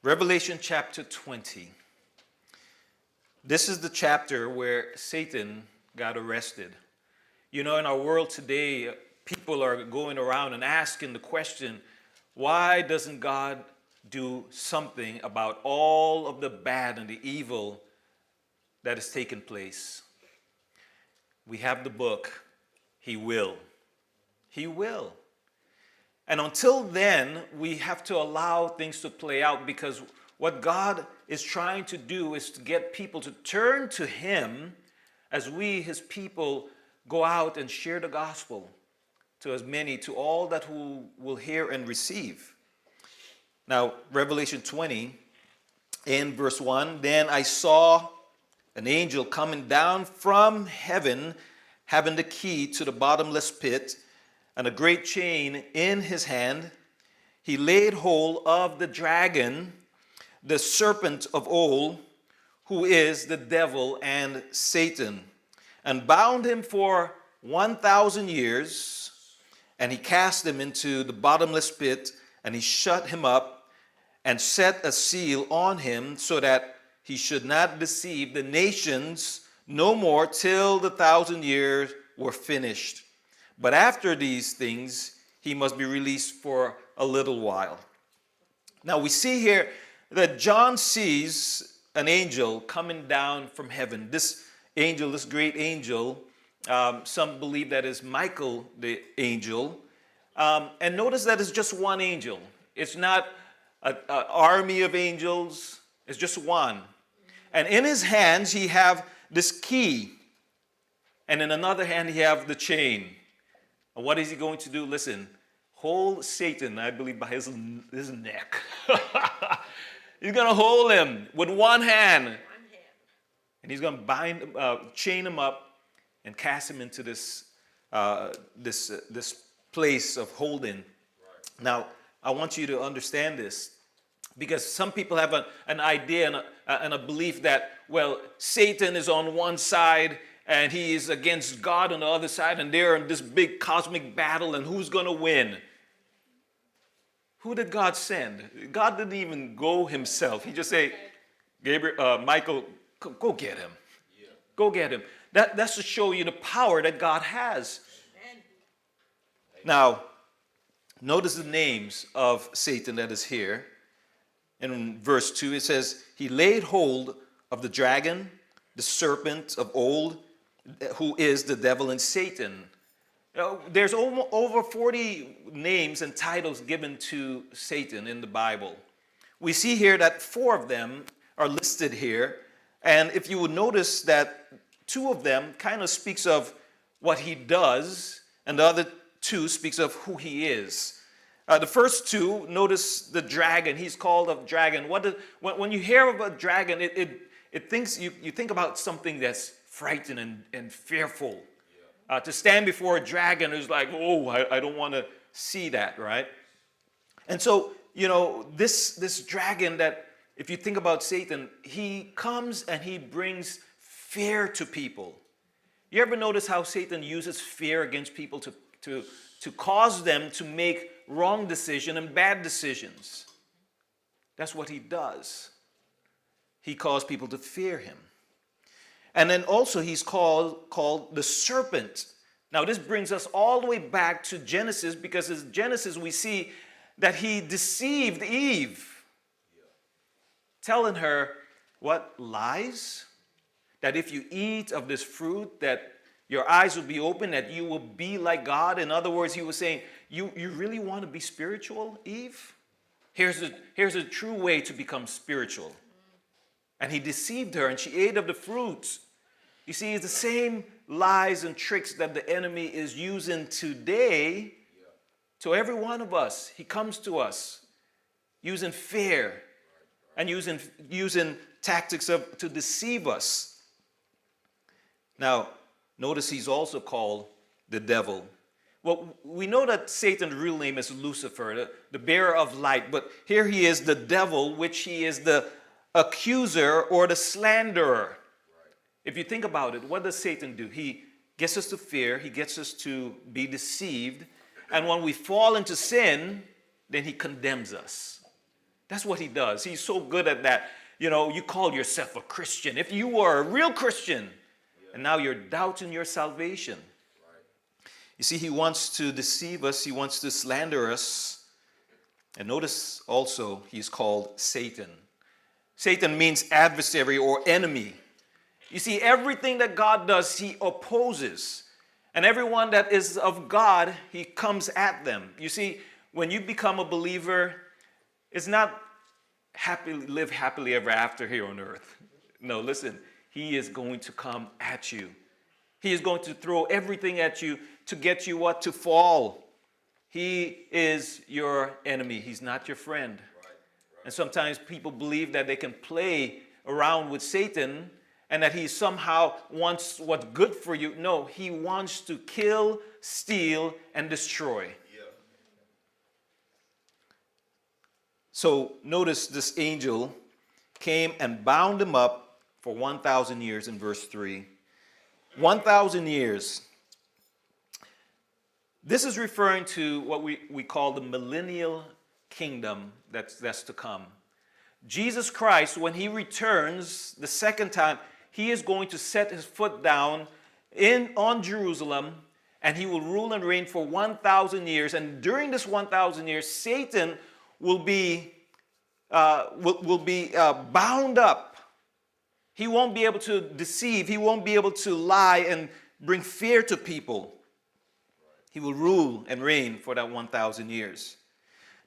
Revelation chapter 20. This is the chapter where Satan got arrested. You know, in our world today, people are going around and asking the question, why doesn't God do something about all of the bad and the evil that has taken place? We have the book, He will. He will. And until then, we have to allow things to play out, because what God is trying to do is to get people to turn to Him as we, His people, go out and share the gospel to as many, to all that who will hear and receive. Now, Revelation 20, in verse 1, then I saw an angel coming down from heaven, having the key to the bottomless pit, and a great chain in his hand. He laid hold of the dragon, the serpent of old, who is the devil and Satan, and bound him for 1,000 years. And he cast him into the bottomless pit, and he shut him up and set a seal on him, so that he should not deceive the nations no more till the 1,000 years were finished. But after these things, he must be released for a little while. Now we see here that John sees an angel coming down from heaven. This angel, this great angel, some believe that is Michael the angel. And notice that it's just one angel. It's not an army of angels. It's just one. And in his hands, he have this key. And in another hand, he have the chain. And what is he going to do? Listen, hold Satan, I believe, by his neck. He's going to hold him with one hand. And he's going to chain him up and cast him into this place of holding. Now, I want you to understand this, because some people have an idea and a belief that, well, Satan is on one side and he is against God on the other side, and they're in this big cosmic battle, and who's going to win? Who did God send? God didn't even go himself. He just said, Michael, go get him. Yeah. Go get him. That's to show you the power that God has. Amen. Now, notice the names of Satan that is here. In verse 2, it says, he laid hold of the dragon, the serpent of old, who is the devil and Satan. There's over 40 names and titles given to Satan in the Bible. We see here that 4 of them are listed here. And if you would notice that 2 of them kind of speaks of what he does, and the other 2 speaks of who he is. The first 2, notice the dragon. He's called a dragon. When you hear of a dragon, it thinks you think about something that's frightening and fearful. Yeah. To stand before a dragon is like, oh, I don't want to see that, right? And so, you know, this dragon, that if you think about Satan, he comes and he brings fear to people. You ever notice how Satan uses fear against people to cause them to make wrong decisions and bad decisions? That's what he does. He caused people to fear him. And then also he's called the serpent. Now this brings us all the way back to Genesis, because in Genesis we see that he deceived Eve, telling her what? Lies? That if you eat of this fruit, that your eyes will be open, that you will be like God. In other words, he was saying, you really want to be spiritual, Eve? Here's a true way to become spiritual. And he deceived her, and she ate of the fruit. You see, it's the same lies and tricks that the enemy is using today to every one of us. He comes to us using fear and using tactics to deceive us. Now, notice he's also called the devil. Well, we know that Satan's real name is Lucifer, the bearer of light. But here he is, the devil, which he is the accuser or the slanderer. If you think about it, what does Satan do? He gets us to fear. He gets us to be deceived. And when we fall into sin, then he condemns us. That's what he does. He's so good at that. You know, you call yourself a Christian. If you were a real Christian, and now you're doubting your salvation. You see, he wants to deceive us. He wants to slander us. And notice also, he's called Satan. Satan means adversary or enemy. You see, everything that God does, he opposes. And everyone that is of God, he comes at them. You see, when you become a believer, it's not live happily ever after here on earth. No, listen, he is going to come at you. He is going to throw everything at you to get you what? To fall. He is your enemy. He's not your friend. And sometimes people believe that they can play around with Satan and that he somehow wants what's good for you. No, he wants to kill, steal, and destroy. So notice this angel came and bound him up for 1,000 years in verse 3. 1,000 years. This is referring to what we call the millennial kingdom that's to come. Jesus Christ, when he returns the second time, he is going to set his foot down on Jerusalem, and he will rule and reign for 1,000 years. And during this 1,000 years, Satan will be bound up. He won't be able to deceive. He won't be able to lie and bring fear to people. He will rule and reign for that 1,000 years.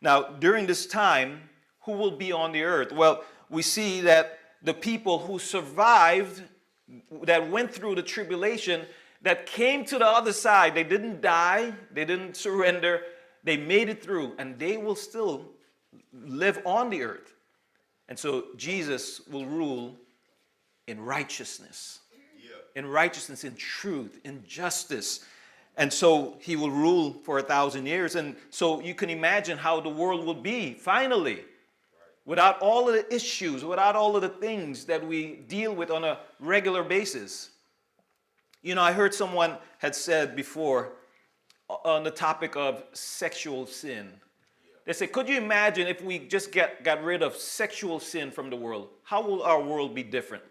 Now, during this time, who will be on the earth? Well, we see that the people who survived, that went through the tribulation, that came to the other side, they didn't die, they didn't surrender, they made it through, and they will still live on the earth. And so Jesus will rule in righteousness, in truth, in justice. And so he will rule for 1,000 years. And so you can imagine how the world will be finally, without all of the issues, without all of the things that we deal with on a regular basis. You know, I heard someone had said before on the topic of sexual sin. They said, could you imagine if we just got rid of sexual sin from the world? How will our world be different?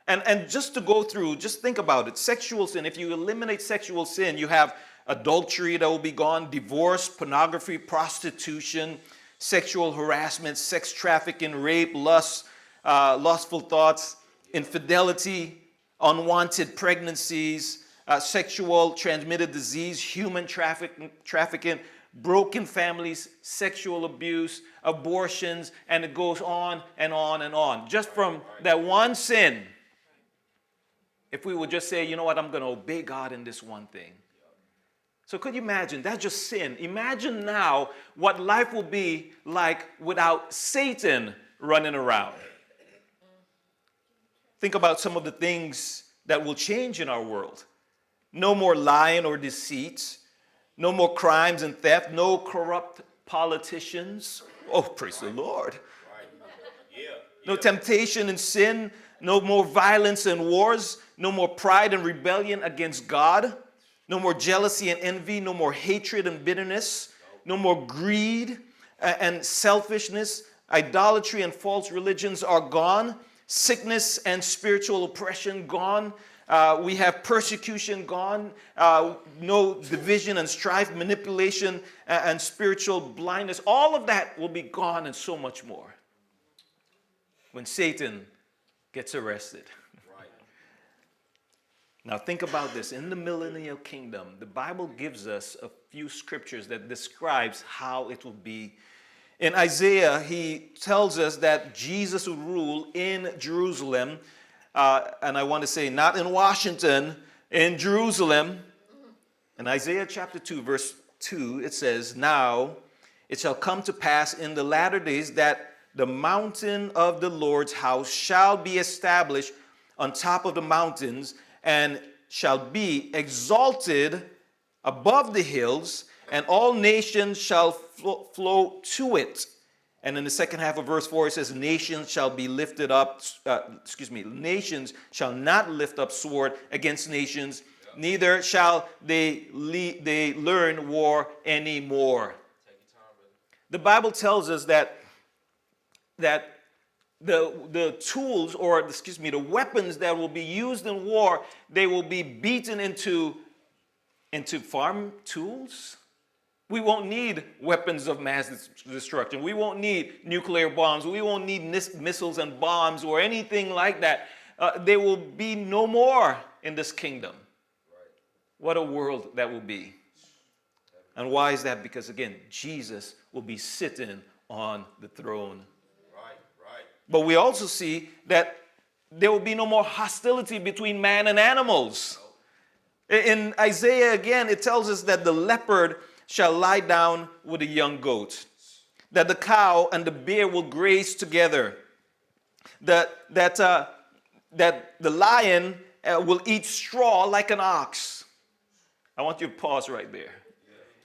And just to go through, just think about it. Sexual sin, if you eliminate sexual sin, you have adultery that will be gone, divorce, pornography, prostitution, sexual harassment, sex trafficking, rape, lust, lustful thoughts, infidelity, unwanted pregnancies, sexual transmitted disease, human trafficking, broken families, sexual abuse, abortions, and it goes on and on and on. Just from that one sin. If we would just say, you know what, I'm going to obey God in this one thing. So could you imagine? That's just sin. Imagine now what life will be like without Satan running around. Think about some of the things that will change in our world. No more lying or deceit. No more crimes and theft. No corrupt politicians. Oh, praise the Lord. No temptation and sin. No more violence and wars. No more pride and rebellion against God. No more jealousy and envy. No more hatred and bitterness. No more greed and selfishness. Idolatry and false religions are gone. Sickness and spiritual oppression gone. We have persecution gone. No division and strife, manipulation and spiritual blindness. All of that will be gone and so much more when Satan gets arrested. Now think about this. In the millennial kingdom, the Bible gives us a few scriptures that describes how it will be. In Isaiah, he tells us that Jesus will rule in Jerusalem. And I want to say not in Washington, in Jerusalem. In Isaiah chapter 2, verse 2, it says, "Now it shall come to pass in the latter days that the mountain of the Lord's house shall be established on top of the mountains, and shall be exalted above the hills, and all nations shall flow to it." And in the second half of verse 4, it says, nations shall be lifted up, nations shall not lift up sword against nations, neither shall they learn war anymore. The Bible tells us that that the tools, or excuse me, the weapons that will be used in war, they will be beaten into farm tools. We won't need weapons of mass destruction. We won't need nuclear bombs. We won't need missiles and bombs or anything like that. There will be no more in this kingdom. What a world that will be. And why is that? Because again, Jesus will be sitting on the throne. But we also see that there will be no more hostility between man and animals. In Isaiah again, it tells us that the leopard shall lie down with the young goat, that the cow and the bear will graze together, that the lion will eat straw like an ox. I want you to pause right there.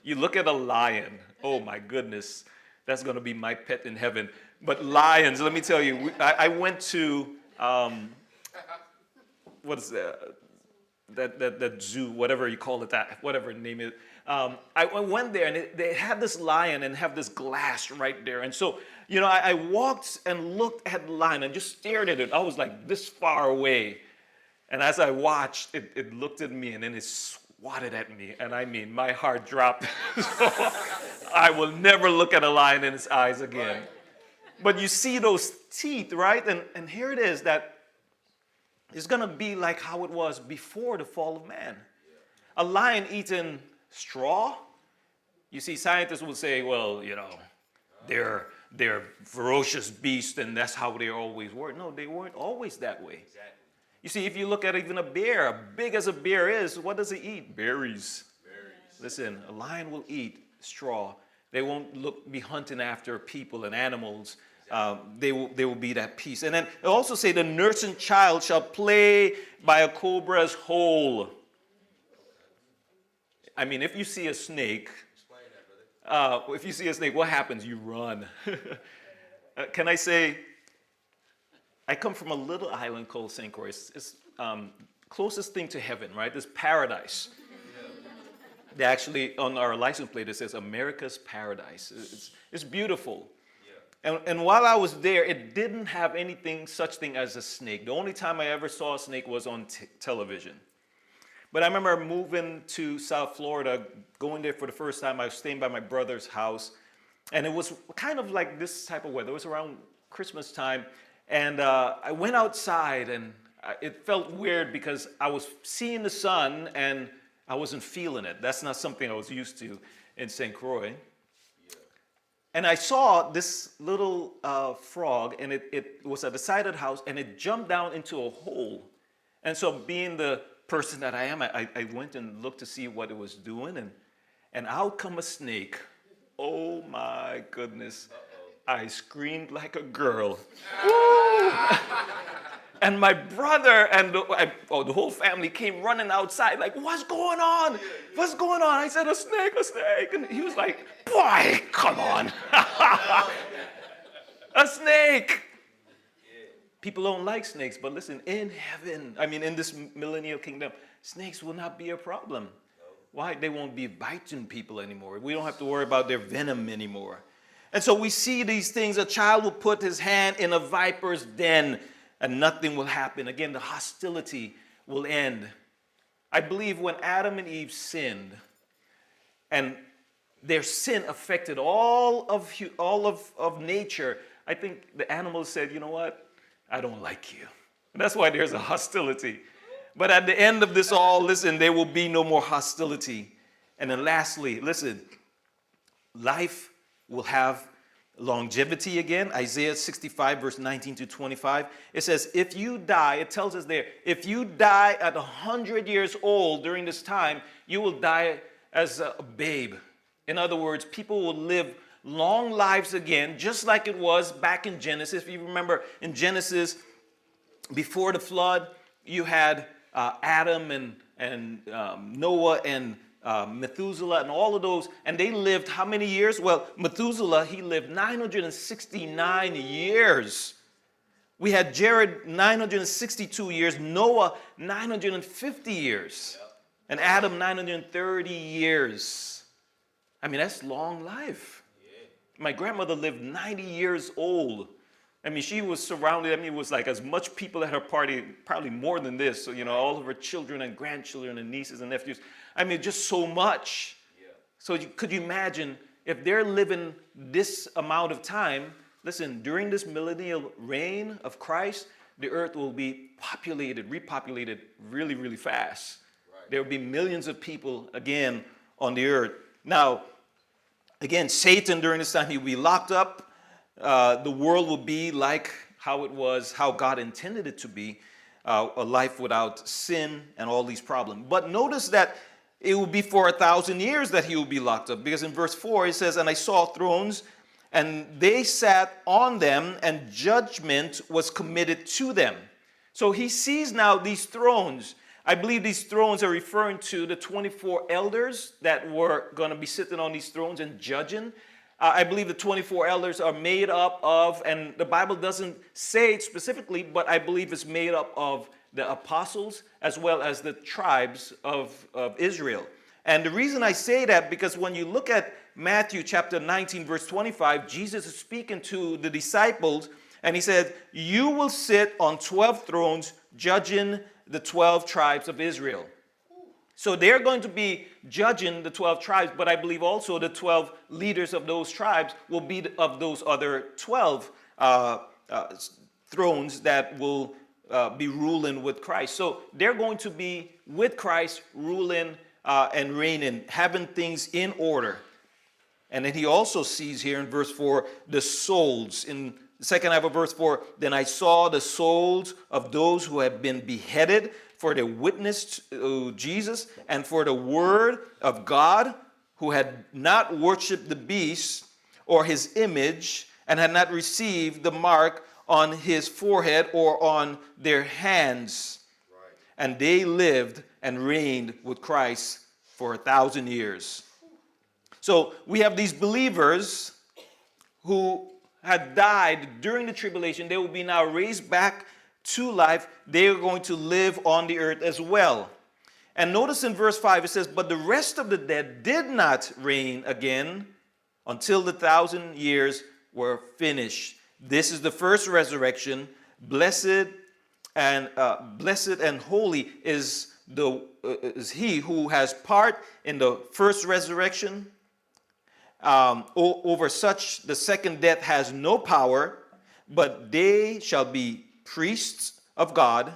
You look at a lion, oh my goodness, that's going to be my pet in heaven. But lions, let me tell you, I went to, what is that zoo, whatever you call it, that, whatever name it. I went there and they had this lion and have this glass right there. And so, I walked and looked at the lion and just stared at it. I was like this far away. And as I watched, it looked at me and then it swatted at me. And I mean, my heart dropped. So I will never look at a lion in its eyes again. Right. But you see those teeth, right? And here it is, that it's going to be like how it was before the fall of man. A lion eating straw. You see, scientists will say, well, they're ferocious beasts and that's how they always were. No, they weren't always that way. Exactly. You see, if you look at even a bear, big as a bear is, what does it eat? Berries. Listen, a lion will eat straw. They won't be hunting after people and animals. They will be that peace. And then it also say the nursing child shall play by a cobra's hole. I mean, if you see a snake, what happens? You run. Can I say, I come from a little island called St. Croix. It's closest thing to heaven, right? It's paradise. They actually, on our license plate, it says America's Paradise. It's beautiful. And while I was there, it didn't have such thing as a snake. The only time I ever saw a snake was on television. But I remember moving to South Florida, going there for the first time. I was staying by my brother's house. And it was kind of like this type of weather. It was around Christmas time. And I went outside, and it felt weird because I was seeing the sun, and I wasn't feeling it. That's not something I was used to in St. Croix. And I saw this little frog, and it was at the side of the house, and it jumped down into a hole. And so being the person that I am, I went and looked to see what it was doing, and out come a snake. Oh my goodness. I screamed like a girl. And my brother and the whole family came running outside like, what's going on? What's going on? I said, a snake, a snake. And he was like, boy, come on. A snake. People don't like snakes, but listen, in heaven, in this millennial kingdom, snakes will not be a problem. Why? They won't be biting people anymore. We don't have to worry about their venom anymore. And so we see these things. A child will put his hand in a viper's den, and nothing will happen. Again, the hostility will end. I believe when Adam and Eve sinned, and their sin affected all of nature, I think the animals said, you know what? I don't like you. And that's why there's a hostility. But at the end of this all, listen, there will be no more hostility. And then lastly, listen, life will have longevity again. Isaiah 65, verse 19 to 25. It says, if you die, it tells us there, if you die at 100 years old during this time, you will die as a babe. In other words, people will live long lives again, just like it was back in Genesis. If you remember in Genesis, before the flood, you had Adam and Noah and Methuselah and all of those, and they lived how many years? Well, Methuselah, he lived 969 years. We had Jared 962 years, Noah 950 years, and Adam 930 years. That's long life. My grandmother lived 90 years old I mean, she was surrounded. I mean, it was like as much people at her party, probably more than this. So, all of her children and grandchildren and nieces and nephews. I mean, just so much. Yeah. So could you imagine if they're living this amount of time? Listen, during this millennial reign of Christ, the earth will be repopulated really, really fast. Right. There will be millions of people again on the earth. Now, again, Satan during this time, he will be locked up. The world will be like how it was, how God intended it to be, a life without sin and all these problems. But notice that it will be for 1,000 years that he will be locked up, because in verse 4 it says, and I saw thrones, and they sat on them, and judgment was committed to them. So he sees now these thrones. I believe these thrones are referring to the 24 elders that were going to be sitting on these thrones and judging. I believe the 24 elders are made up of, and the Bible doesn't say it specifically, but I believe it's made up of the apostles as well as the tribes of Israel. And the reason I say that, because when you look at Matthew chapter 19, verse 25, Jesus is speaking to the disciples, and he said, you will sit on 12 thrones judging the 12 tribes of Israel. So they're going to be judging the 12 tribes, but I believe also the 12 leaders of those tribes will be of those other 12 thrones that will be ruling with Christ. So they're going to be with Christ, ruling and reigning, having things in order. And then he also sees here in verse 4 the souls. In the second half of verse 4, then I saw the souls of those who have been beheaded for the witness to Jesus and for the word of God, who had not worshipped the beast or his image, and had not received the mark on his forehead or on their hands. Right. And they lived and reigned with Christ for 1,000 years. So we have these believers who had died during the tribulation. They will be now raised back to life. They are going to live on the earth as well. And notice in verse 5 it says, but the rest of the dead did not reign again until the 1,000 years were finished. This is the first resurrection. Blessed and holy is he who has part in the first resurrection. Over such the second death has no power, but they shall be priests of God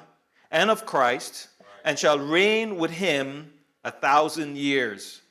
and of Christ, and shall reign with him 1,000 years.